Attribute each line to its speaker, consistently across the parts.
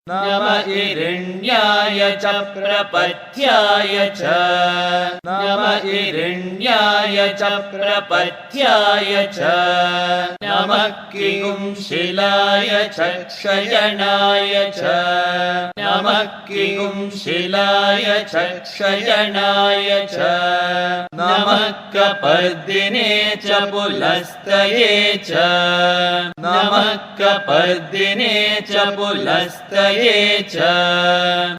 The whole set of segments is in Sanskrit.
Speaker 1: नम इरिण्याय च प्रपथ्याय च नम इरिण्याय च प्रपथ्याय च नमः किगुंशिलाय च क्षयणाय च नमः किगुंशिलाय च क्षयणाय च नमः कपर्दिने च पुलस्तये च नमः कपर्दिने च पुलस्तये च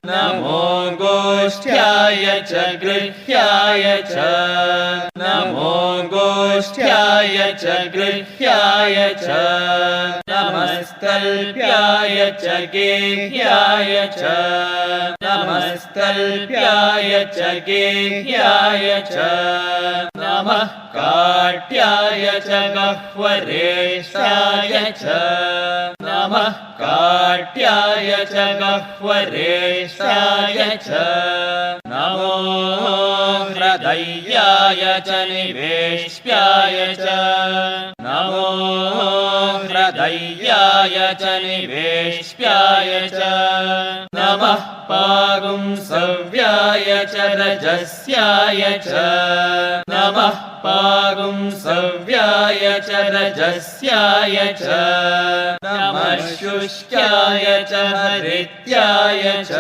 Speaker 1: नमो गोष्ठ्याय च गृह्याय च नमो गोष्ठ्याय च गृह्याय च नमस्तल्प्याय च गेह्याय च नमस्तल्प्याय च गेह्याय च नमः काट्याय च गह्वरेशाय च नमः काट्याय च गह्वरेशाय च नमो हृदयाय च निवेश्याय च नमो हृदयाय च निवेश्याय च नमः पागुंसव्याय च रजस्याय च नमः पागुंसव्याय च रजस्याय च नमः शुष्क्याय च हरित्याय च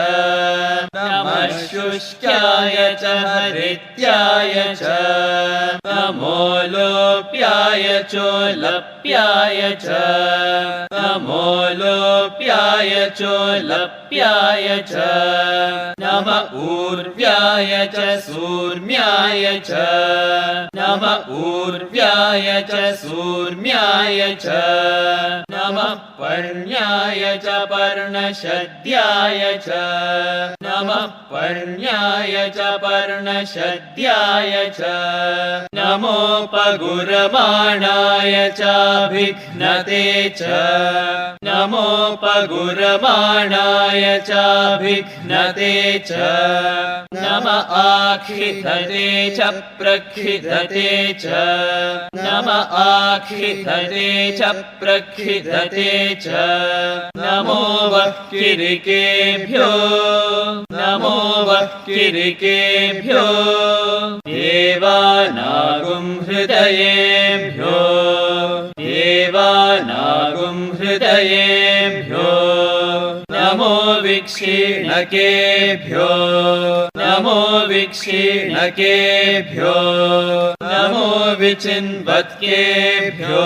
Speaker 1: नमः शुष्क्याय च हरित्याय च नमो लोप्याय चोलप्याय च नमो लोप्याय चोलप्याय च नम ऊर्व्याय च सूर्म्याय च नम ऊर्व्याय च सूर्म्याय च नमः पर्ण्याय च पर्णशद्याय च नमः पर्ण्याय च पर्णशद्याय च नमोपगुरमाणाय चाभिघ्नते च नमोपगुरमाणाय चाभिघ्नते च नम आखिधते च प्रखिधते च नम आखिधते च प्रखिधते च नमो वक्किरिकेभ्यो नमो वक्किरिकेभ्यो देवानागुं हृदयेभ्यो देवानागुं हृदयेभ्यो नमो विक्षीणकेभ्यो नमो विक्षीणकेभ्यो नमो विचिन्वत्केभ्यो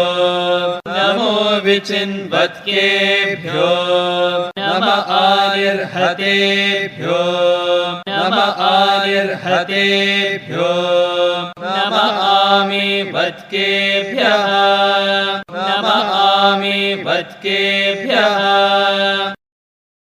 Speaker 1: नमो विचिन्वत्केभ्यो नम आनिर्हतेभ्यो नम आनिर्हतेभ्यो नम आमीवत्केभ्यः नम आमीवत्केभ्यः